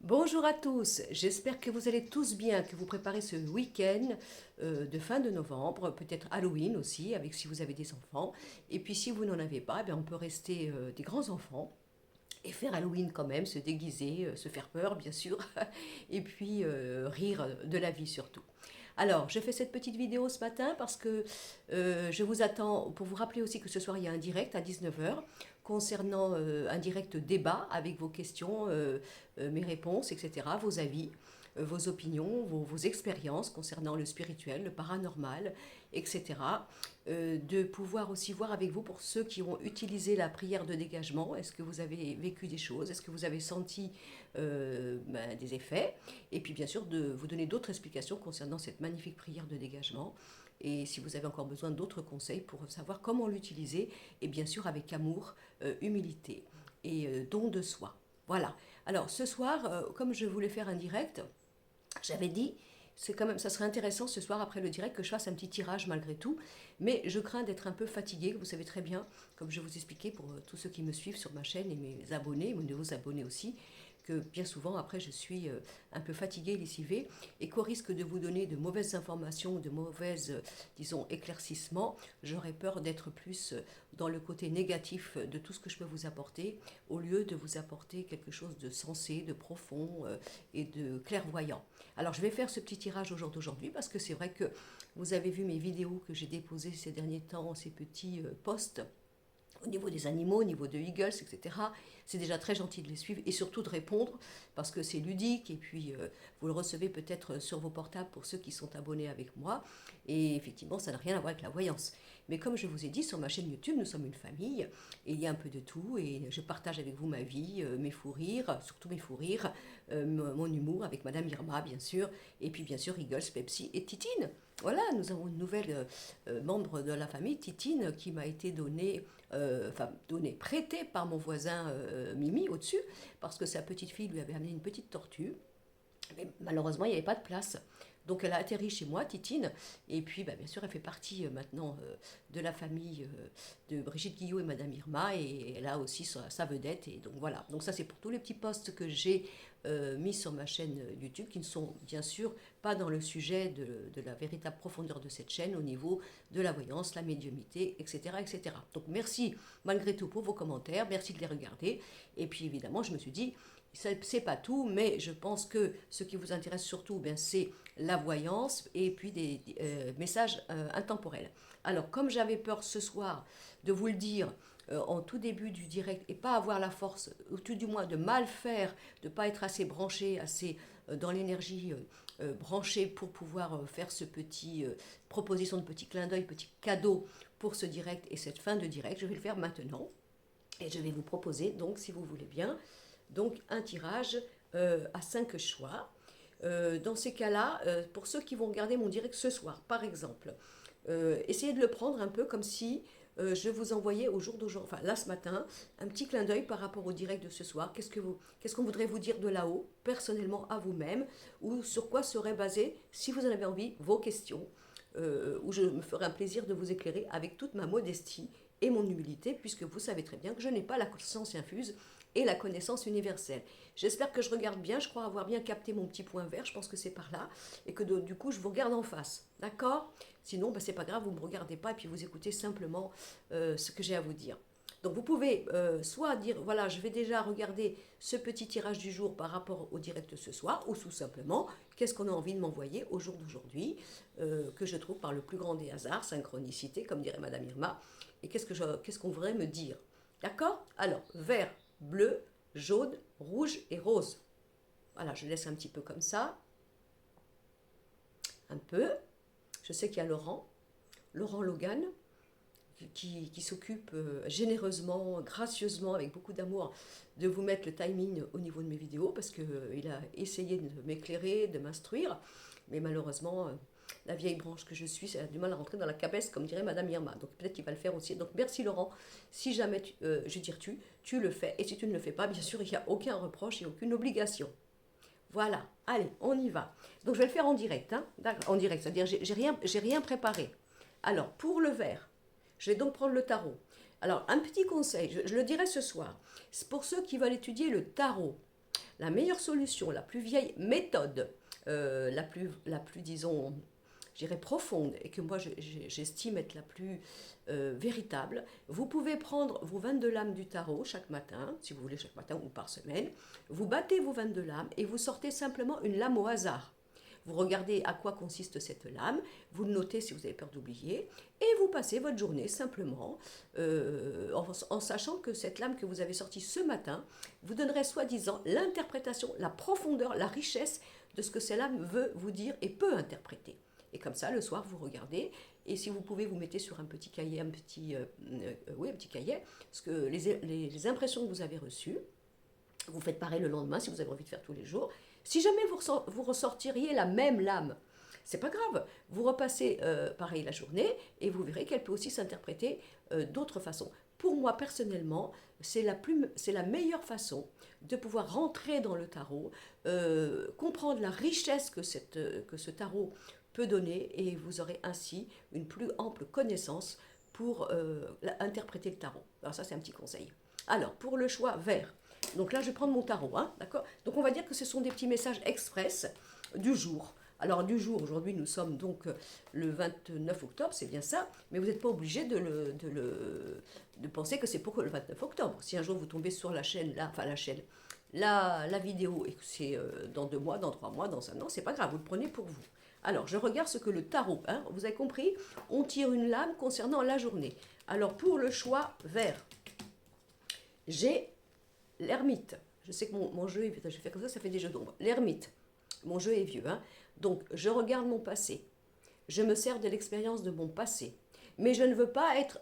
Bonjour à tous, j'espère que vous allez tous bien, que vous préparez ce week-end de fin de novembre, peut-être Halloween aussi, avec si vous avez des enfants. Et puis si vous n'en avez pas, eh bien, on peut rester des grands enfants et faire Halloween quand même, se déguiser, se faire peur bien sûr, et puis rire de la vie surtout. Alors, je fais cette petite vidéo ce matin parce que je vous attends pour vous rappeler aussi que ce soir il y a un direct à 19 heures concernant un direct débat avec vos questions, mes réponses, etc., vos avis, vos opinions, vos expériences concernant le spirituel, le paranormal, etc. De pouvoir aussi voir avec vous pour ceux qui ont utilisé la prière de dégagement, est-ce que vous avez vécu des choses, est-ce que vous avez senti des effets, et puis bien sûr de vous donner d'autres explications concernant cette magnifique prière de dégagement, et si vous avez encore besoin d'autres conseils pour savoir comment l'utiliser, et bien sûr avec amour, humilité et don de soi. Voilà. Alors ce soir, comme je voulais faire un direct, j'avais dit, c'est quand même, ça serait intéressant ce soir après le direct que je fasse un petit tirage malgré tout, mais je crains d'être un peu fatiguée, vous savez très bien, comme je vous expliquais pour tous ceux qui me suivent sur ma chaîne et mes abonnés, mes nouveaux abonnés aussi, que bien souvent après je suis un peu fatiguée, lessivée, et qu'au risque de vous donner de mauvaises informations, de mauvaises, disons, éclaircissements, j'aurais peur d'être plus dans le côté négatif de tout ce que je peux vous apporter, au lieu de vous apporter quelque chose de sensé, de profond et de clairvoyant. Alors je vais faire ce petit tirage au jour d'aujourd'hui parce que c'est vrai que vous avez vu mes vidéos que j'ai déposées ces derniers temps, ces petits posts au niveau des animaux, au niveau de Eagles, etc. C'est déjà très gentil de les suivre et surtout de répondre parce que c'est ludique et puis vous le recevez peut-être sur vos portables pour ceux qui sont abonnés avec moi. Et effectivement, ça n'a rien à voir avec la voyance. Mais comme je vous ai dit, sur ma chaîne YouTube, nous sommes une famille et il y a un peu de tout et je partage avec vous ma vie, mes fous rires, surtout mes fous rires, mon humour avec Madame Irma, bien sûr, et puis bien sûr Eagles, Pepsi et Titine. Voilà, nous avons une nouvelle membre de la famille, Titine, qui m'a été donnée, prêtée par mon voisin Mimi au-dessus, parce que sa petite fille lui avait amené une petite tortue. Mais malheureusement, il n'y avait pas de place. Donc elle a atterri chez moi, Titine, et puis bien sûr elle fait partie maintenant de la famille de Brigitte Guillot et Madame Irma, et elle a aussi sa vedette, et donc voilà. Donc ça c'est pour tous les petits posts que j'ai mis sur ma chaîne YouTube, qui ne sont bien sûr pas dans le sujet de la véritable profondeur de cette chaîne au niveau de la voyance, la médiumité, etc. etc. Donc merci malgré tout pour vos commentaires, merci de les regarder, et puis évidemment je me suis dit, c'est pas tout, mais je pense que ce qui vous intéresse surtout, c'est la voyance et puis des messages intemporels. Alors, comme j'avais peur ce soir de vous le dire en tout début du direct et pas avoir la force, ou tout du moins de mal faire, de pas être assez branché, assez dans l'énergie branchée pour pouvoir faire ce petit proposition de petit clin d'œil, petit cadeau pour ce direct et cette fin de direct, je vais le faire maintenant. Et je vais vous proposer, donc, si vous voulez bien, donc un tirage à 5 choix. Dans ces cas-là, pour ceux qui vont regarder mon direct ce soir, par exemple, essayez de le prendre un peu comme si je vous envoyais au jour d'aujourd'hui, enfin là ce matin, un petit clin d'œil par rapport au direct de ce soir. Qu'est-ce qu'on voudrait vous dire de là-haut, personnellement à vous-même, ou sur quoi seraient basées, si vous en avez envie, vos questions, où je me ferai un plaisir de vous éclairer avec toute ma modestie et mon humilité, puisque vous savez très bien que je n'ai pas la science infuse et la connaissance universelle. J'espère que je regarde bien, je crois avoir bien capté mon petit point vert, je pense que c'est par là, et que du coup je vous regarde en face, d'accord? Sinon, c'est pas grave, vous ne me regardez pas et puis vous écoutez simplement ce que j'ai à vous dire. Donc vous pouvez soit dire, voilà, je vais déjà regarder ce petit tirage du jour par rapport au direct ce soir, ou tout simplement, qu'est-ce qu'on a envie de m'envoyer au jour d'aujourd'hui, que je trouve par le plus grand des hasards, synchronicité, comme dirait Madame Irma, et qu'est-ce qu'on voudrait me dire. D'accord? Alors, vert, bleu, jaune, rouge et rose. Voilà, je laisse un petit peu comme ça. Un peu. Je sais qu'il y a Laurent Logan, qui s'occupe généreusement, gracieusement, avec beaucoup d'amour, de vous mettre le timing au niveau de mes vidéos, parce qu'il a essayé de m'éclairer, de m'instruire, mais malheureusement, la vieille branche que je suis, ça a du mal à rentrer dans la cabesse, comme dirait Madame Irma. Donc peut-être qu'il va le faire aussi. Donc merci Laurent. Si jamais, je veux dire tu le fais. Et si tu ne le fais pas, bien sûr, il n'y a aucun reproche et aucune obligation. Voilà, allez, on y va. Donc je vais le faire en direct, hein, en direct, c'est-à-dire j'ai rien préparé. Alors pour le vert, je vais donc prendre le tarot. Alors un petit conseil, je le dirai ce soir, c'est pour ceux qui veulent étudier le tarot. la meilleure solution, la plus vieille méthode, disons, je dirais profonde, et que moi j'estime être la plus véritable, vous pouvez prendre vos 22 lames du tarot chaque matin, si vous voulez chaque matin ou par semaine, vous battez vos 22 lames et vous sortez simplement une lame au hasard. Vous regardez à quoi consiste cette lame, vous le notez si vous avez peur d'oublier, et vous passez votre journée simplement en sachant que cette lame que vous avez sortie ce matin vous donnerait soi-disant l'interprétation, la profondeur, la richesse de ce que cette lame veut vous dire et peut interpréter. Et comme ça, le soir, vous regardez, et si vous pouvez, vous mettez sur un petit cahier, un petit cahier, parce que les impressions que vous avez reçues, vous faites pareil le lendemain si vous avez envie de faire tous les jours. Si jamais vous ressortiriez la même lame, c'est pas grave. Vous repassez pareil la journée et vous verrez qu'elle peut aussi s'interpréter d'autres façons. Pour moi, personnellement, c'est la meilleure façon de pouvoir rentrer dans le tarot, comprendre la richesse que ce tarot peut donner, et vous aurez ainsi une plus ample connaissance pour interpréter le tarot. Alors ça, c'est un petit conseil. Alors, pour le choix vert, donc là, je vais prendre mon tarot, hein, d'accord? Donc, on va dire que ce sont des petits messages express du jour. Alors, du jour, aujourd'hui, nous sommes donc le 29 octobre, c'est bien ça, mais vous n'êtes pas obligé de penser que c'est pour le 29 octobre. Si un jour vous tombez sur la chaîne, la vidéo, et que c'est dans 2 mois, dans 3 mois, dans 1 an, c'est pas grave, vous le prenez pour vous. Alors, je regarde ce que le tarot, hein, vous avez compris, on tire une lame concernant la journée. Alors, pour le choix vert, j'ai l'ermite. Je sais que mon jeu est vieux, je fais comme ça fait des jeux d'ombre. L'ermite, mon jeu est vieux, hein. Donc, je regarde mon passé. Je me sers de l'expérience de mon passé. Mais je ne veux pas être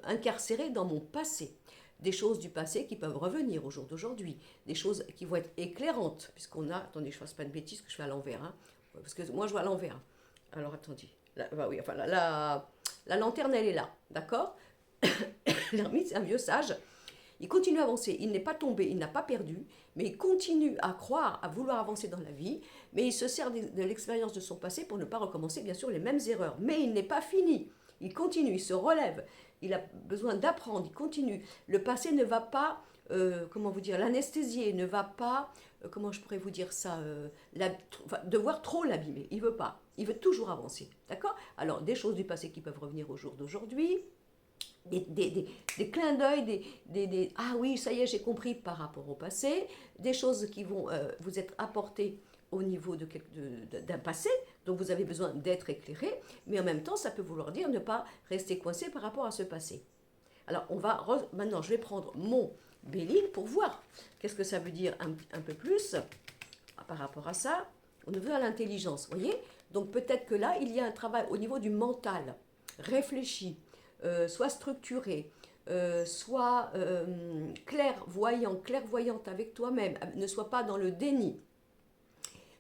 incarcéré dans mon passé. Des choses du passé qui peuvent revenir au jour d'aujourd'hui. Des choses qui vont être éclairantes, puisqu'on a... Attendez, je ne fasse pas de bêtises, que je fais à l'envers, hein. Parce que moi, je vois à l'envers. Alors, attendez. Oui, enfin, la lanterne, elle est là, d'accord? L'ermite, c'est un vieux sage. Il continue à avancer. Il n'est pas tombé, il n'a pas perdu, mais il continue à croire, à vouloir avancer dans la vie, mais il se sert de l'expérience de son passé pour ne pas recommencer, bien sûr, les mêmes erreurs. Mais il n'est pas fini. Il continue, il se relève. Il a besoin d'apprendre, il continue. Le passé ne va pas, comment vous dire, l'anesthésier, ne va pas, comment je pourrais vous dire ça, devoir trop l'abîmer. Il veut pas. Il veut toujours avancer. D'accord? Alors, des choses du passé qui peuvent revenir au jour d'aujourd'hui, des clins d'œil, ah oui, ça y est, j'ai compris par rapport au passé, des choses qui vont vous être apportées au niveau d'un passé, dont vous avez besoin d'être éclairé, mais en même temps, ça peut vouloir dire ne pas rester coincé par rapport à ce passé. Alors, maintenant, je vais prendre mon Béline pour voir qu'est-ce que ça veut dire un peu plus par rapport à ça, au niveau de l'intelligence, voyez? Donc, peut-être que là, il y a un travail au niveau du mental, réfléchi, soit structuré, soit clairvoyante avec toi-même, ne sois pas dans le déni.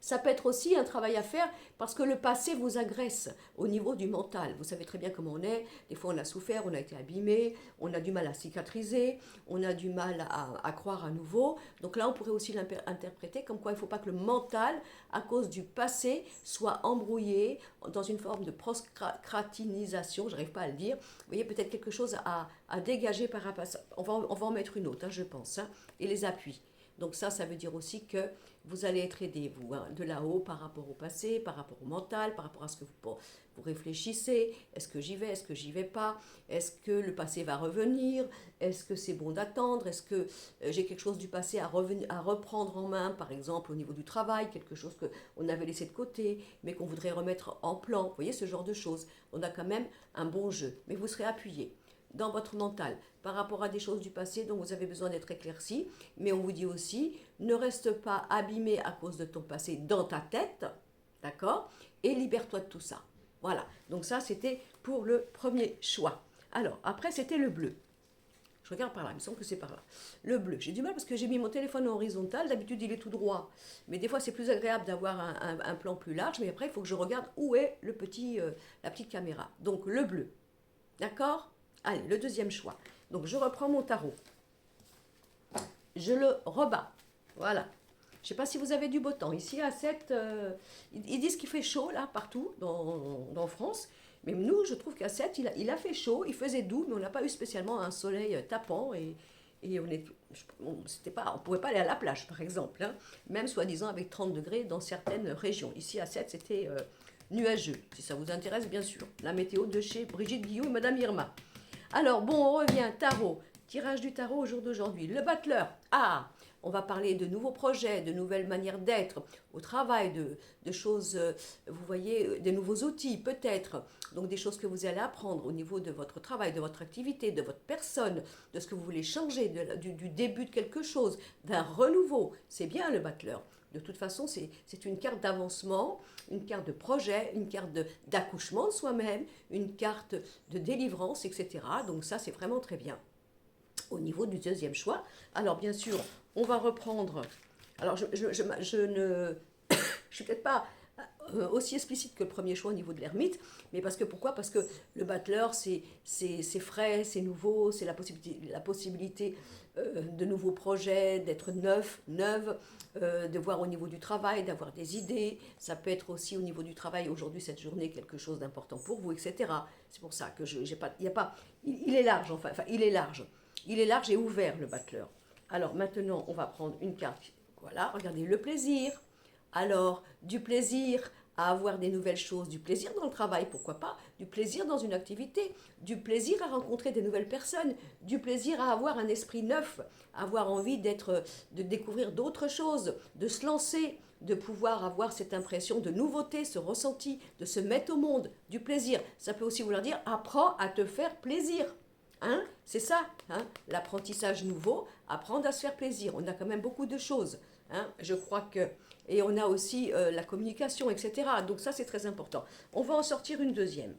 Ça peut être aussi un travail à faire parce que le passé vous agresse au niveau du mental. Vous savez très bien comment on est. Des fois, on a souffert, on a été abîmé, on a du mal à cicatriser, on a du mal à croire à nouveau. Donc là, on pourrait aussi l'interpréter comme quoi il ne faut pas que le mental, à cause du passé, soit embrouillé dans une forme de procrastinisation. Je n'arrive pas à le dire. Vous voyez, peut-être quelque chose à dégager par rapport à ça. On va en mettre une autre, hein, je pense, hein, et les appuis. Donc ça veut dire aussi que vous allez être aidé, vous, hein, de là-haut, par rapport au passé, par rapport au mental, par rapport à ce que vous réfléchissez. Est-ce que j'y vais, est-ce que j'y vais pas? Est-ce que le passé va revenir? Est-ce que c'est bon d'attendre? Est-ce que j'ai quelque chose du passé à reprendre en main, par exemple au niveau du travail, quelque chose qu'on avait laissé de côté, mais qu'on voudrait remettre en plan? Vous voyez, ce genre de choses. On a quand même un bon jeu, mais vous serez appuyé dans votre mental par rapport à des choses du passé dont vous avez besoin d'être éclairci, mais on vous dit aussi, ne reste pas abîmé à cause de ton passé dans ta tête, d'accord? Et libère-toi de tout ça. Voilà, donc ça c'était pour le premier choix. Alors, après c'était le bleu. Je regarde par là, il me semble que c'est par là. Le bleu, j'ai du mal parce que j'ai mis mon téléphone en horizontal, d'habitude il est tout droit, mais des fois c'est plus agréable d'avoir un plan plus large, mais après il faut que je regarde où est la petite caméra. Donc le bleu, d'accord? Allez, le deuxième choix. Donc, je reprends mon tarot. Je le rebats. Voilà. Je ne sais pas si vous avez du beau temps. Ici, à 7, ils disent qu'il fait chaud, là, partout, dans France. Mais nous, je trouve qu'à 7, il a fait chaud, il faisait doux, mais on n'a pas eu spécialement un soleil tapant. Et Et c'était pas, on pouvait pas aller à la plage, par exemple, hein, même soi-disant avec 30 degrés dans certaines régions. Ici à 7, c'était nuageux, si ça vous intéresse, bien sûr. La météo de chez Brigitte Guillot et Madame Irma. Alors, bon, on revient, tarot. Tirage du tarot au jour d'aujourd'hui. Le battleur. Ah, on va parler de nouveaux projets, de nouvelles manières d'être au travail, de choses, vous voyez, des nouveaux outils peut-être. Donc des choses que vous allez apprendre au niveau de votre travail, de votre activité, de votre personne, de ce que vous voulez changer, du début de quelque chose, d'un renouveau. C'est bien le battleur. De toute façon, c'est une carte d'avancement, une carte de projet, une carte d'accouchement de soi-même, une carte de délivrance, etc. Donc ça, c'est vraiment très bien. Au niveau du deuxième choix, alors bien sûr, on va reprendre. Alors je ne, je suis peut-être pas aussi explicite que le premier choix au niveau de l'ermite, mais pourquoi? Parce que le battleur, c'est frais, c'est nouveau, c'est la possibilité de nouveaux projets, d'être neuve, de voir au niveau du travail, d'avoir des idées. Ça peut être aussi au niveau du travail, aujourd'hui, cette journée, quelque chose d'important pour vous, etc. C'est pour ça que j'ai pas, il y a pas, il est large, enfin, il est large. Il est large et ouvert, le battleur. Alors maintenant, on va prendre une carte. Voilà, regardez, le plaisir. Alors, du plaisir à avoir des nouvelles choses, du plaisir dans le travail, pourquoi pas, du plaisir dans une activité, du plaisir à rencontrer des nouvelles personnes, du plaisir à avoir un esprit neuf, avoir envie de découvrir d'autres choses, de se lancer, de pouvoir avoir cette impression de nouveauté, ce ressenti, de se mettre au monde, du plaisir. Ça peut aussi vouloir dire apprends à te faire plaisir. Hein, c'est ça, hein, l'apprentissage nouveau, apprendre à se faire plaisir. On a quand même beaucoup de choses. Hein, je crois que... Et on a aussi la communication, etc. Donc ça, c'est très important. On va en sortir une deuxième.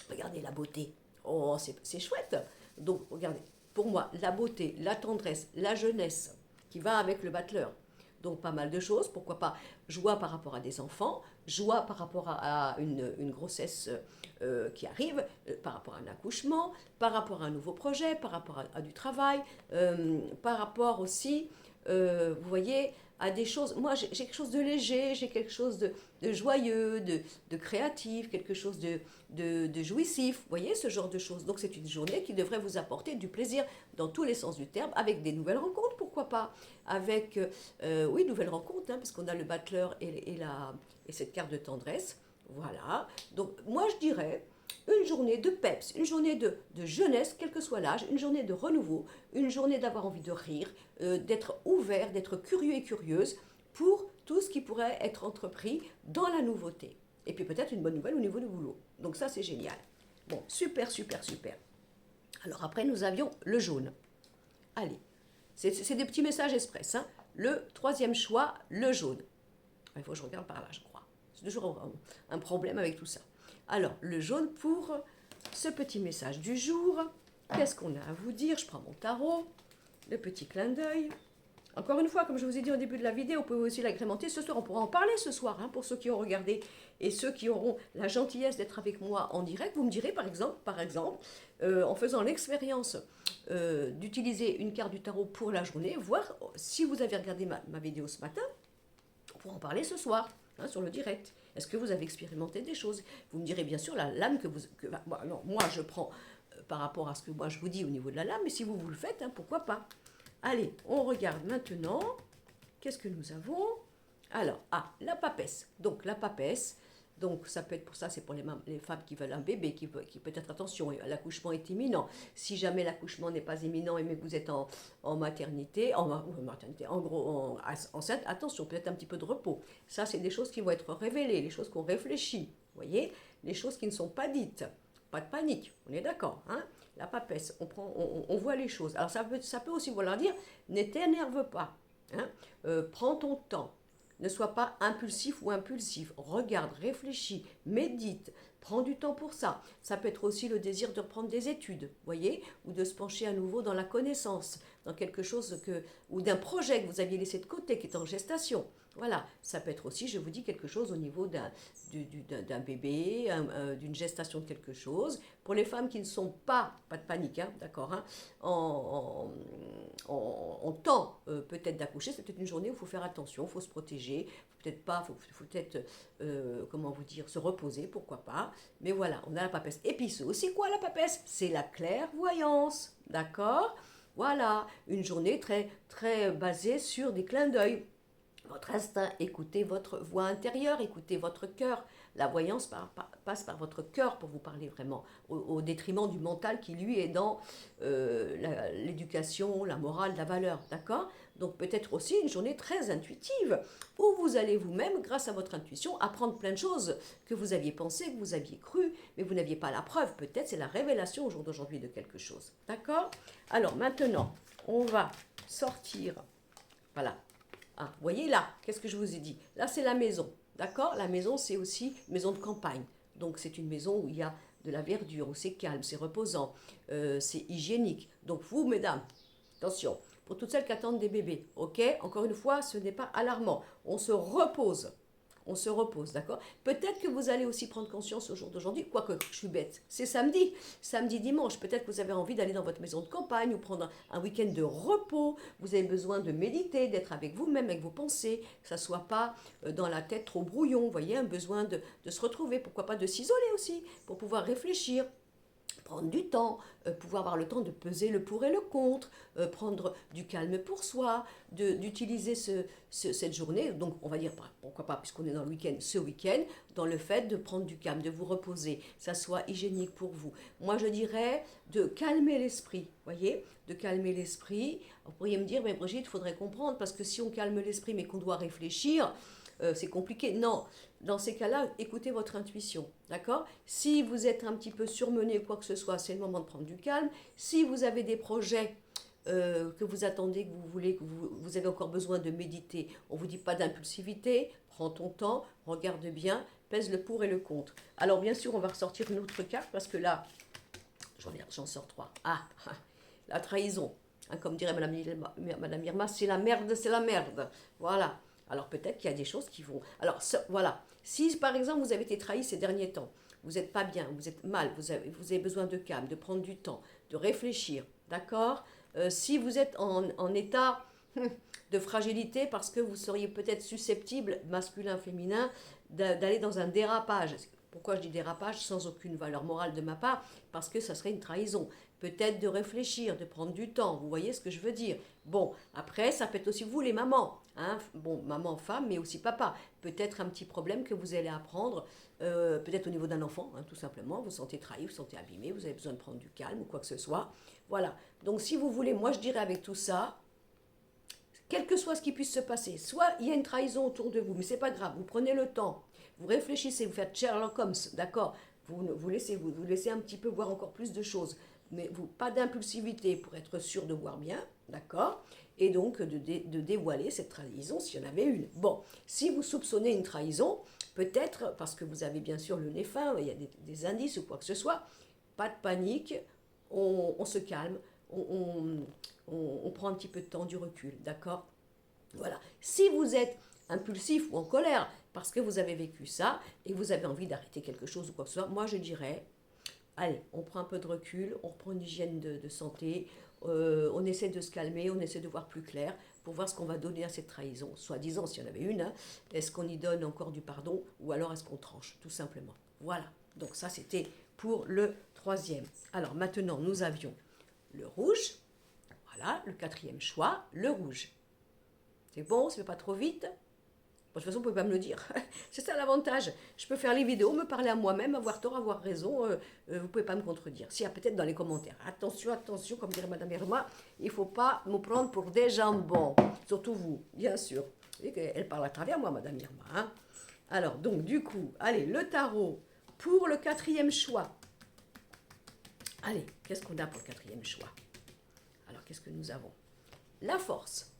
Regardez la beauté. Oh, c'est chouette. Donc, regardez, pour moi, la beauté, la tendresse, la jeunesse qui va avec le battleur. Donc, pas mal de choses. Pourquoi pas joie par rapport à des enfants, joie par rapport à une grossesse qui arrive, par rapport à un accouchement, par rapport à un nouveau projet, par rapport à du travail, par rapport aussi, vous voyez, à des choses. Moi, j'ai quelque chose de léger, j'ai quelque chose de joyeux, de créatif, quelque chose de jouissif. Vous voyez, ce genre de choses. Donc, c'est une journée qui devrait vous apporter du plaisir dans tous les sens du terme, avec des nouvelles rencontres, pourquoi pas. Avec, oui, nouvelles rencontres, hein, parce qu'on a le battleur et cette carte de tendresse. Voilà. Donc, moi, je dirais une journée de peps, une journée de jeunesse, quel que soit l'âge, une journée de renouveau, une journée d'avoir envie de rire, d'être ouvert, d'être curieux et curieuse pour tout ce qui pourrait être entrepris dans la nouveauté. Et puis peut-être une bonne nouvelle au niveau du boulot. Donc ça, c'est génial. Bon, super, super, super. Alors après, nous avions le jaune. Allez, c'est des petits messages express. Hein. Le troisième choix, le jaune. Il faut que je regarde par là, je crois. C'est toujours un problème avec tout ça. Alors, le jaune pour ce petit message du jour. Qu'est-ce qu'on a à vous dire? Je prends mon tarot, le petit clin d'œil. Encore une fois, comme je vous ai dit au début de la vidéo, vous pouvez aussi l'agrémenter ce soir. On pourra en parler ce soir, hein, pour ceux qui ont regardé et ceux qui auront la gentillesse d'être avec moi en direct. Vous me direz par exemple, en faisant l'expérience d'utiliser une carte du tarot pour la journée, voir si vous avez regardé ma vidéo ce matin, on pourra en parler ce soir, hein, sur le direct. Est-ce que vous avez expérimenté des choses? Vous me direz bien sûr la lame que vous... non, moi, je prends par rapport à ce que moi je vous dis au niveau de la lame, mais si vous le faites, hein, pourquoi pas? Allez, on regarde maintenant. Qu'est-ce que nous avons? Alors, la papesse. Donc, la papesse, donc ça peut être pour ça, c'est pour les femmes qui veulent un bébé, qui peut être, attention, l'accouchement est imminent. Si jamais l'accouchement n'est pas imminent, mais que vous êtes en maternité, enceinte, attention, peut-être un petit peu de repos. Ça, c'est des choses qui vont être révélées, les choses qu'on réfléchit. Vous voyez, les choses qui ne sont pas dites. Pas de panique, on est d'accord, hein? La papesse, on voit les choses. Alors ça peut aussi vouloir dire, ne t'énerve pas, hein? Prends ton temps, ne sois pas impulsif ou impulsif, regarde, réfléchis, médite, prends du temps pour ça. Ça peut être aussi le désir de reprendre des études, voyez, ou de se pencher à nouveau dans la connaissance, dans quelque chose ou d'un projet que vous aviez laissé de côté, qui est en gestation. Voilà, ça peut être aussi, je vous dis, quelque chose au niveau d'un bébé, d'une gestation de quelque chose. Pour les femmes qui ne sont pas de panique, hein, d'accord, hein, en temps peut-être d'accoucher, c'est peut-être une journée où il faut faire attention, il faut se protéger, peut-être pas, faut peut-être, comment vous dire, se reposer, pourquoi pas. Mais voilà, on a la papesse. Et puis c'est aussi quoi la papesse? C'est la clairvoyance, d'accord? Voilà, une journée très, très basée sur des clins d'œil. Votre instinct, écoutez votre voix intérieure, écoutez votre cœur. La voyance passe par votre cœur pour vous parler vraiment, au détriment du mental qui, lui, est dans l'éducation, la morale, la valeur. D'accord? Donc peut-être aussi une journée très intuitive, où vous allez vous-même, grâce à votre intuition, apprendre plein de choses que vous aviez pensé, que vous aviez cru, mais vous n'aviez pas la preuve. Peut-être c'est la révélation au jour d'aujourd'hui de quelque chose. D'accord? Alors maintenant, on va sortir. Voilà. Ah, vous voyez là, qu'est-ce que je vous ai dit? Là, c'est la maison, d'accord? La maison, c'est aussi une maison de campagne. Donc, c'est une maison où il y a de la verdure, où c'est calme, c'est reposant, c'est hygiénique. Donc, vous, mesdames, attention, pour toutes celles qui attendent des bébés, ok? Encore une fois, ce n'est pas alarmant. On se repose. On se repose, d'accord? Peut-être que vous allez aussi prendre conscience au jour d'aujourd'hui, quoique je suis bête, c'est samedi, samedi, dimanche. Peut-être que vous avez envie d'aller dans votre maison de campagne ou prendre un week-end de repos. Vous avez besoin de méditer, d'être avec vous-même, avec vos pensées, que ça ne soit pas dans la tête trop brouillon. Vous voyez, un besoin de se retrouver, pourquoi pas de s'isoler aussi, pour pouvoir réfléchir, prendre du temps, pouvoir avoir le temps de peser le pour et le contre, prendre du calme pour soi, d'utiliser cette journée, donc on va dire, pourquoi pas, puisqu'on est dans le week-end, ce week-end, dans le fait de prendre du calme, de vous reposer, que ça soit hygiénique pour vous. Moi, je dirais de calmer l'esprit, voyez, de calmer l'esprit. Vous pourriez me dire, mais Brigitte, il faudrait comprendre, parce que si on calme l'esprit, mais qu'on doit réfléchir, c'est compliqué. Non, dans ces cas-là, écoutez votre intuition, d'accord? Si vous êtes un petit peu surmené ou quoi que ce soit, c'est le moment de prendre du calme. Si vous avez des projets que vous attendez, que vous voulez, que vous avez encore besoin de méditer, on ne vous dit pas d'impulsivité, prends ton temps, regarde bien, pèse le pour et le contre. Alors bien sûr, on va ressortir une autre carte parce que là, j'en sors trois. Ah, la trahison. Hein, comme dirait Madame Irma, c'est la merde, c'est la merde. Voilà. Alors peut-être qu'il y a des choses qui vont... Alors voilà, si par exemple vous avez été trahi ces derniers temps, vous n'êtes pas bien, vous êtes mal, vous avez besoin de calme, de prendre du temps, de réfléchir, d'accord? Si vous êtes en état de fragilité parce que vous seriez peut-être susceptible, masculin, féminin, d'aller dans un dérapage. Pourquoi je dis dérapage sans aucune valeur morale de ma part? Parce que ça serait une trahison. Peut-être de réfléchir, de prendre du temps. Vous voyez ce que je veux dire? Bon, après, ça peut être aussi vous les mamans. Hein? Bon, maman, femme, mais aussi papa. Peut-être un petit problème que vous allez apprendre, peut-être au niveau d'un enfant, hein, tout simplement. Vous vous sentez trahi, vous vous sentez abîmé, vous avez besoin de prendre du calme ou quoi que ce soit. Voilà. Donc, si vous voulez, moi je dirais avec tout ça, quel que soit ce qui puisse se passer, soit il y a une trahison autour de vous, mais c'est pas grave, vous prenez le temps, vous réfléchissez, vous faites Sherlock Holmes, d'accord, vous laissez un petit peu voir encore plus de choses, mais pas d'impulsivité pour être sûr de voir bien, d'accord, et donc de dévoiler cette trahison s'il y en avait une. Bon, si vous soupçonnez une trahison, peut-être parce que vous avez bien sûr le nez fin, il y a des indices ou quoi que ce soit, pas de panique, on se calme, on prend un petit peu de temps, du recul, d'accord? Voilà. Si vous êtes impulsif ou en colère parce que vous avez vécu ça et que vous avez envie d'arrêter quelque chose ou quoi que ce soit, moi je dirais, allez, on prend un peu de recul, on reprend une hygiène de santé, on essaie de se calmer, on essaie de voir plus clair pour voir ce qu'on va donner à cette trahison, soi-disant s'il y en avait une, hein, est-ce qu'on y donne encore du pardon ou alors est-ce qu'on tranche, tout simplement. Voilà, donc ça c'était pour le troisième. Alors maintenant nous avions le rouge, voilà, le quatrième choix, le rouge. C'est bon, ça ne fait pas trop vite. Bon, de toute façon, vous ne pouvez pas me le dire. C'est ça l'avantage. Je peux faire les vidéos, me parler à moi-même, avoir tort, avoir raison. Vous ne pouvez pas me contredire. S'il y a peut-être dans les commentaires. Attention, attention, comme dirait Madame Irma, il ne faut pas me prendre pour des jambons. Surtout vous, bien sûr. Vous voyez qu'elle parle à travers moi, Madame Irma. Hein. Alors, donc, du coup, allez, le tarot pour le quatrième choix. Allez, qu'est-ce qu'on a pour le quatrième choix? Alors, qu'est-ce que nous avons? La force.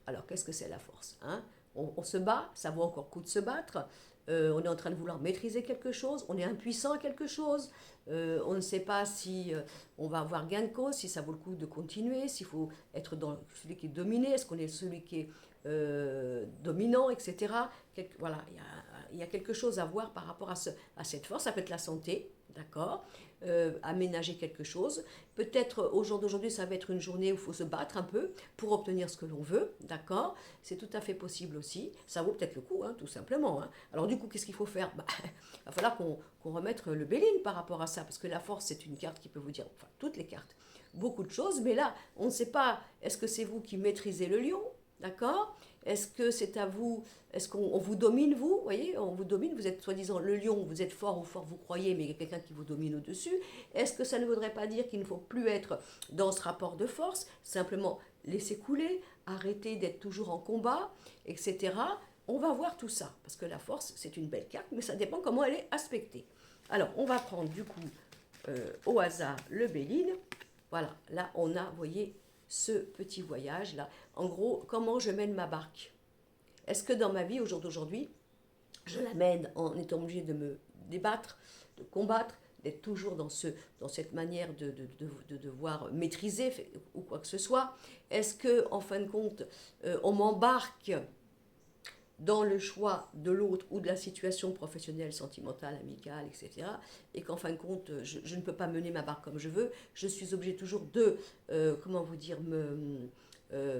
Alors, qu'est-ce que c'est la force, hein? On se bat, ça vaut encore le coup de se battre. On est en train de vouloir maîtriser quelque chose, on est impuissant à quelque chose, on ne sait pas si on va avoir gain de cause, si ça vaut le coup de continuer, s'il faut être dans celui qui est dominé, est-ce qu'on est celui qui est dominant, etc. Voilà, il y a quelque chose à voir par rapport à cette force. Ça peut être la santé, d'accord, aménager quelque chose. Peut-être au jour d'aujourd'hui, ça va être une journée où il faut se battre un peu pour obtenir ce que l'on veut, d'accord. C'est tout à fait possible aussi. Ça vaut peut-être le coup, hein, tout simplement. Hein. Alors du coup, qu'est-ce qu'il faut faire? Il va falloir qu'on remette le béline par rapport à ça, parce que la force, c'est une carte qui peut vous dire, enfin toutes les cartes, beaucoup de choses, mais là, on ne sait pas, est-ce que c'est vous qui maîtrisez le lion, d'accord? Est-ce que c'est à vous, est-ce qu'on vous domine, vous, voyez, on vous domine, vous êtes soi-disant le lion, vous êtes fort ou fort vous croyez, mais il y a quelqu'un qui vous domine au-dessus. Est-ce que ça ne voudrait pas dire qu'il ne faut plus être dans ce rapport de force, simplement laisser couler, arrêter d'être toujours en combat, etc. On va voir tout ça, parce que la force, c'est une belle carte, mais ça dépend comment elle est aspectée. Alors, on va prendre du coup au hasard le Béline. Voilà, là on a, vous voyez, ce petit voyage là. En gros, comment je mène ma barque? Est-ce que dans ma vie au jour d'aujourd'hui, je la mène en étant obligé de me débattre, de combattre, d'être toujours dans cette manière de devoir maîtriser ou quoi que ce soit? Est-ce que, en fin de compte, on m'embarque dans le choix de l'autre ou de la situation professionnelle, sentimentale, amicale, etc. Et qu'en fin de compte, je ne peux pas mener ma barque comme je veux. Je suis obligée toujours de, comment vous dire,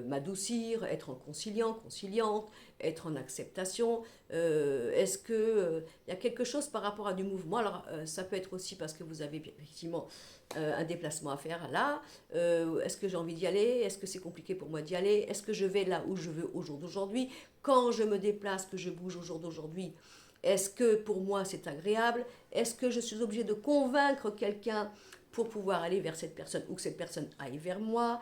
m'adoucir, être en conciliante, être en acceptation. Est-ce que il y a quelque chose par rapport à du mouvement? Alors, ça peut être aussi parce que vous avez effectivement un déplacement à faire là. Est-ce que j'ai envie d'y aller? Est-ce que c'est compliqué pour moi d'y aller? Est-ce que je vais là où je veux au jour d'aujourd'hui? Quand je me déplace, que je bouge au jour d'aujourd'hui, est-ce que pour moi c'est agréable? Est-ce que je suis obligée de convaincre quelqu'un pour pouvoir aller vers cette personne ou que cette personne aille vers moi?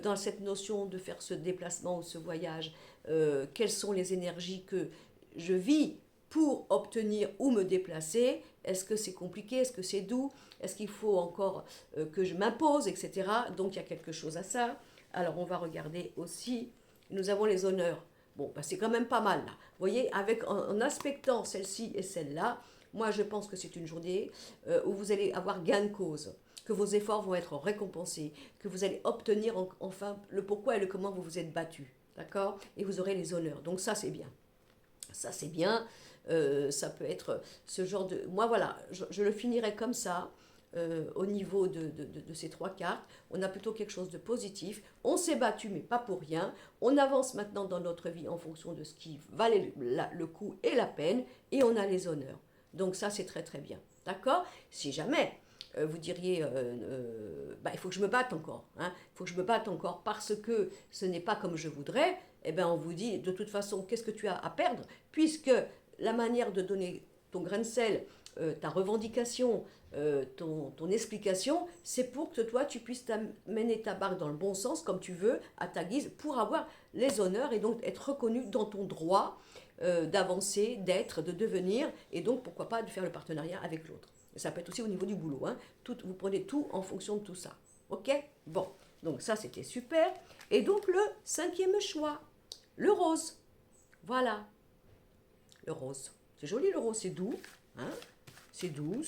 Dans cette notion de faire ce déplacement ou ce voyage, quelles sont les énergies que je vis pour obtenir ou me déplacer? Est-ce que c'est compliqué? Est-ce que c'est doux? Est-ce qu'il faut encore que je m'impose, etc. Donc il y a quelque chose à ça. Alors on va regarder aussi, nous avons les honneurs. Bon, bah, c'est quand même pas mal là. Vous voyez, en aspectant celle-ci et celle-là, moi je pense que c'est une journée où vous allez avoir gain de cause, que vos efforts vont être récompensés, que vous allez obtenir enfin le pourquoi et le comment vous vous êtes battu. D'accord? Et vous aurez les honneurs. Donc ça c'est bien. Ça c'est bien. Ça peut être ce genre de... Moi voilà, je le finirai comme ça. Au niveau de ces trois cartes, on a plutôt quelque chose de positif. On s'est battu, mais pas pour rien. On avance maintenant dans notre vie en fonction de ce qui valait le coup et la peine, et on a les honneurs. Donc ça, c'est très très bien. D'accord? Si jamais vous diriez, bah, il faut que je me batte encore. Hein, il faut que je me batte encore parce que ce n'est pas comme je voudrais. Eh bien, on vous dit, de toute façon, qu'est-ce que tu as à perdre? Puisque la manière de donner ton grain de sel, ta revendication, ton explication, c'est pour que toi, tu puisses mener ta barque dans le bon sens, comme tu veux, à ta guise, pour avoir les honneurs et donc être reconnu dans ton droit d'avancer, d'être, de devenir, et donc pourquoi pas de faire le partenariat avec l'autre. Ça peut être aussi au niveau du boulot. Hein. Vous prenez tout en fonction de tout ça. Ok? Bon, donc ça c'était super. Et donc le cinquième choix, le rose. Voilà, le rose. C'est joli le rose, c'est doux. Hein, c'est doux,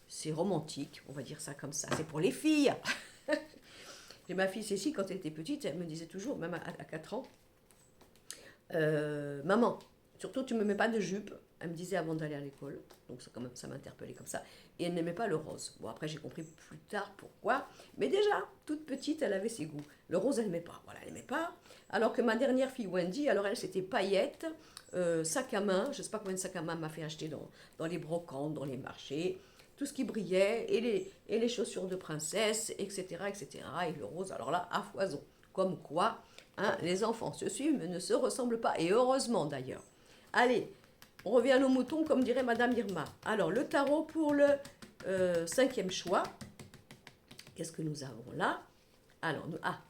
c'est romantique, on va dire ça comme ça. C'est pour les filles. J'ai ma fille Cécile, quand elle était petite, elle me disait toujours, même à 4 ans, maman, surtout tu ne me mets pas de jupe. Elle me disait avant d'aller à l'école, donc ça, quand même, ça m'interpellait comme ça. Et elle n'aimait pas le rose. Bon, après, j'ai compris plus tard pourquoi. Mais déjà, toute petite, elle avait ses goûts. Le rose, elle n'aimait pas. Voilà, elle n'aimait pas. Alors que ma dernière fille, Wendy, alors elle, c'était paillettes, sac à main. Je ne sais pas combien de sacs à main m'a fait acheter dans les brocantes, dans les marchés. Tout ce qui brillait, et les chaussures de princesse, etc., etc. Et le rose, alors là, à foison. Comme quoi, hein, les enfants se suivent, mais ne se ressemblent pas. Et heureusement, d'ailleurs. Allez, on revient à nos moutons, comme dirait Madame Irma. Alors, le tarot pour le cinquième choix. Qu'est-ce que nous avons là? Alors,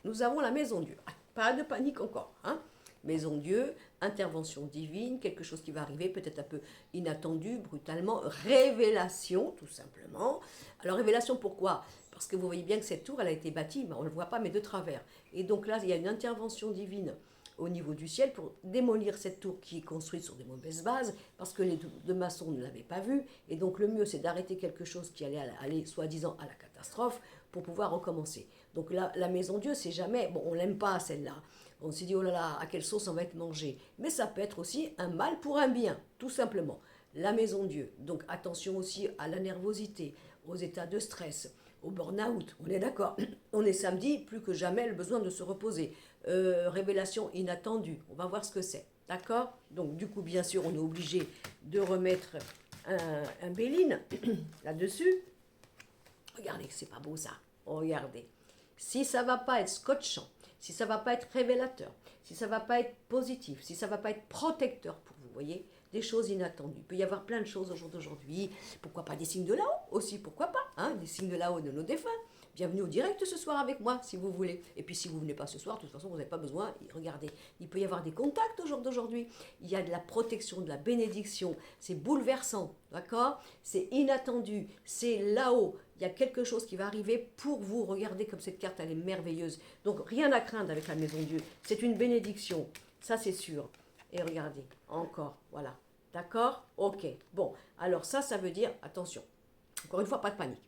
nous avons la maison Dieu. Ah, pas de panique encore. Hein, maison Dieu, intervention divine, quelque chose qui va arriver, peut-être un peu inattendu, brutalement. Révélation, tout simplement. Alors, révélation, pourquoi? Parce que vous voyez bien que cette tour, elle a été bâtie, mais on ne le voit pas, mais de travers. Et donc là, il y a une intervention divine au niveau du ciel pour démolir cette tour qui est construite sur des mauvaises bases, parce que les deux maçons ne l'avaient pas vue. Et donc le mieux, c'est d'arrêter quelque chose qui allait aller soi-disant à la catastrophe pour pouvoir recommencer. Donc là, la maison Dieu, c'est jamais... Bon, on l'aime pas celle-là. On s'est dit, oh là là, à quelle sauce on va être mangé. Mais ça peut être aussi un mal pour un bien, tout simplement. La maison Dieu. Donc attention aussi à la nervosité, aux états de stress, au burn-out. On est d'accord. On est samedi, plus que jamais le besoin de se reposer. Révélation inattendue. On va voir ce que c'est. D'accord? Donc, du coup, bien sûr, on est obligé de remettre Béline là-dessus. Regardez, c'est pas beau ça. Regardez. Si ça va pas être scotchant, si ça va pas être révélateur, si ça va pas être positif, si ça va pas être protecteur pour vous, voyez, des choses inattendues. Il peut y avoir plein de choses au jour d'aujourd'hui. Pourquoi pas des signes de là-haut aussi, pourquoi pas, hein, des signes de là-haut de nos défunts. Bienvenue au direct ce soir avec moi, si vous voulez. Et puis si vous ne venez pas ce soir, de toute façon, vous n'avez pas besoin. Regardez, il peut y avoir des contacts au jour d'aujourd'hui. Il y a de la protection, de la bénédiction. C'est bouleversant, d'accord? C'est inattendu. C'est là-haut. Il y a quelque chose qui va arriver pour vous. Regardez comme cette carte, elle est merveilleuse. Donc rien à craindre avec la Maison Dieu. C'est une bénédiction. Ça, c'est sûr. Et regardez, encore, voilà. D'accord? Ok. Bon, alors ça veut dire, attention, encore une fois, pas de panique.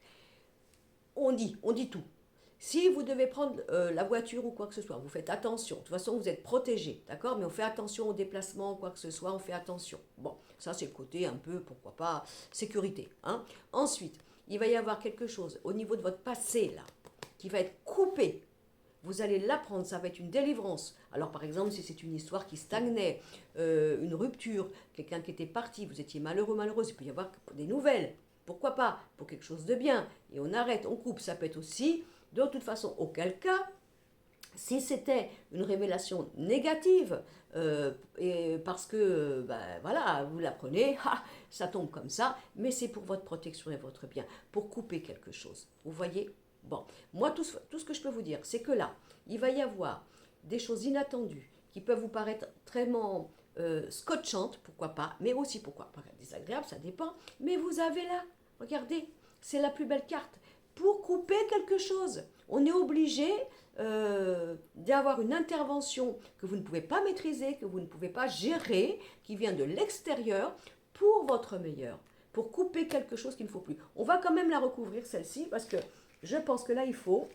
On dit tout. Si vous devez prendre la voiture ou quoi que ce soit, vous faites attention. De toute façon, vous êtes protégé, d'accord? Mais on fait attention au déplacement ou quoi que ce soit, on fait attention. Bon, ça c'est le côté un peu, pourquoi pas, sécurité. Hein. Ensuite, il va y avoir quelque chose au niveau de votre passé, là, qui va être coupé. Vous allez l'apprendre, ça va être une délivrance. Alors par exemple, si c'est une histoire qui stagnait, une rupture, quelqu'un qui était parti, vous étiez malheureux, malheureuse, il peut y avoir des nouvelles. Pourquoi pas? Pour quelque chose de bien. Et on arrête, on coupe. Ça peut être aussi, de toute façon, auquel cas, si c'était une révélation négative, et parce que, voilà, vous la prenez, ça tombe comme ça, mais c'est pour votre protection et votre bien, pour couper quelque chose. Vous voyez? Bon, moi, tout ce que je peux vous dire, c'est que là, il va y avoir des choses inattendues qui peuvent vous paraître très scotchantes, pourquoi pas, mais aussi pourquoi pas désagréables, ça dépend. Mais vous avez là, regardez, c'est la plus belle carte. Pour couper quelque chose, on est obligé d'avoir une intervention que vous ne pouvez pas maîtriser, que vous ne pouvez pas gérer, qui vient de l'extérieur pour votre meilleur, pour couper quelque chose qu'il ne faut plus. On va quand même la recouvrir, celle-ci, parce que je pense que là, il faut...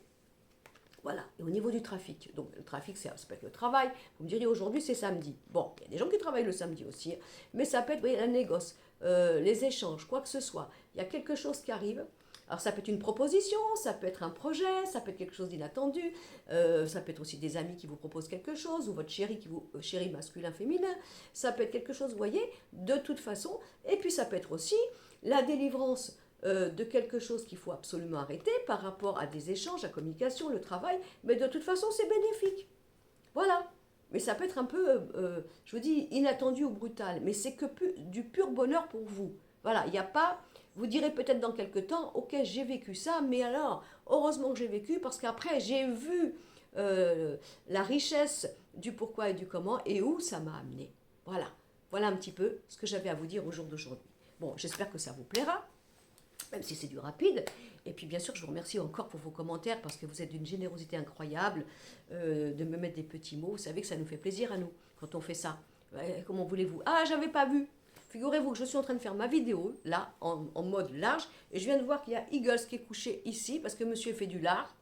Voilà, et au niveau du trafic, donc le trafic, ça peut être le travail, vous me direz aujourd'hui c'est samedi. Bon, il y a des gens qui travaillent le samedi aussi, mais ça peut être la négoce, les échanges, quoi que ce soit. Il y a quelque chose qui arrive. Alors ça peut être une proposition, ça peut être un projet, ça peut être quelque chose d'inattendu, ça peut être aussi des amis qui vous proposent quelque chose, ou votre chéri chéri masculin, féminin, ça peut être quelque chose, vous voyez, de toute façon. Et puis ça peut être aussi la délivrance de quelque chose qu'il faut absolument arrêter par rapport à des échanges, la communication, le travail, mais de toute façon c'est bénéfique. Voilà. Mais ça peut être un peu, je vous dis, inattendu ou brutal, mais c'est que du pur bonheur pour vous. Voilà, il n'y a pas, vous direz peut-être dans quelques temps, ok, j'ai vécu ça, mais alors, heureusement que j'ai vécu, parce qu'après j'ai vu la richesse du pourquoi et du comment, et où ça m'a amené. Voilà, voilà un petit peu ce que j'avais à vous dire au jour d'aujourd'hui. Bon, j'espère que ça vous plaira, même si c'est du rapide. Et puis bien sûr, je vous remercie encore pour vos commentaires, parce que vous êtes d'une générosité incroyable, de me mettre des petits mots. Vous savez que ça nous fait plaisir à nous, quand on fait ça. Comment voulez-vous? Ah, j'avais pas vu. Figurez-vous que je suis en train de faire ma vidéo, là, en mode large, et je viens de voir qu'il y a Eagles qui est couché ici, parce que monsieur fait du lard.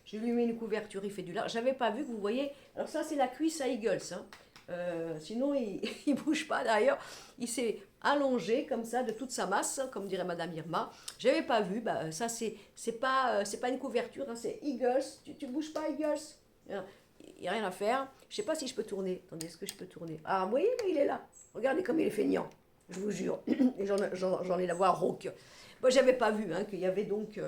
Je lui mets une couverture, il fait du lard. J'avais pas vu que vous voyez. Alors ça, c'est la cuisse à Eagles, hein. Sinon, il ne bouge pas. D'ailleurs, il s'est allongé comme ça de toute sa masse, comme dirait Madame Irma. Je n'avais pas vu. Ça, c'est pas une couverture, hein, c'est Eagles. Tu ne bouges pas, Eagles. Il n'y a rien à faire. Je ne sais pas si je peux tourner. Attendez, est-ce que je peux tourner? Ah, vous voyez, il est là. Regardez comme il est feignant. Je vous jure. Et j'en ai la voix rauque. Moi, j'avais pas vu qu'il y avait donc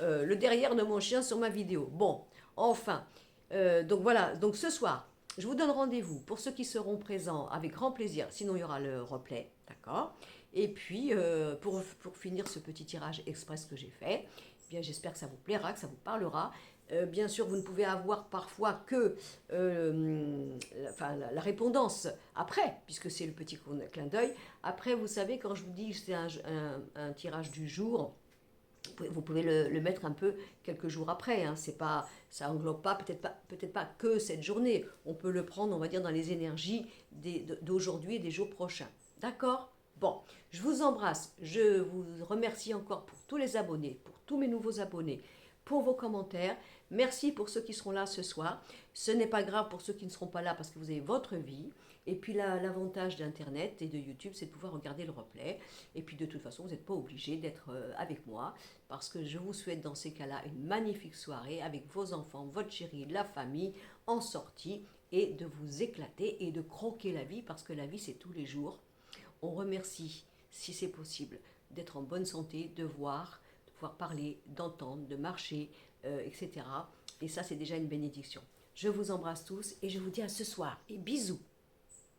le derrière de mon chien sur ma vidéo. Bon, enfin. Donc voilà. Donc ce soir, je vous donne rendez-vous pour ceux qui seront présents avec grand plaisir. Sinon, il y aura le replay, d'accord? Et puis, pour finir ce petit tirage express que j'ai fait, eh bien, j'espère que ça vous plaira, que ça vous parlera. Bien sûr, vous ne pouvez avoir parfois que la répondance après, puisque c'est le petit clin d'œil. Après, vous savez, quand je vous dis que c'est un tirage du jour, vous pouvez le mettre un peu quelques jours après. Hein. C'est pas, ça englobe pas peut-être pas que cette journée. On peut le prendre, on va dire, dans les énergies d'aujourd'hui et des jours prochains. D'accord? Bon, je vous embrasse. Je vous remercie encore pour tous les abonnés, pour tous mes nouveaux abonnés, pour vos commentaires. Merci pour ceux qui seront là ce soir. Ce n'est pas grave pour ceux qui ne seront pas là parce que vous avez votre vie. Et puis l'avantage d'Internet et de YouTube, c'est de pouvoir regarder le replay. Et puis de toute façon, vous n'êtes pas obligé d'être avec moi parce que je vous souhaite dans ces cas-là une magnifique soirée avec vos enfants, votre chérie, la famille, en sortie et de vous éclater et de croquer la vie parce que la vie, c'est tous les jours. On remercie, si c'est possible, d'être en bonne santé, de voir, de pouvoir parler, d'entendre, de marcher, etc. Et ça, c'est déjà une bénédiction. Je vous embrasse tous et je vous dis à ce soir. Et bisous.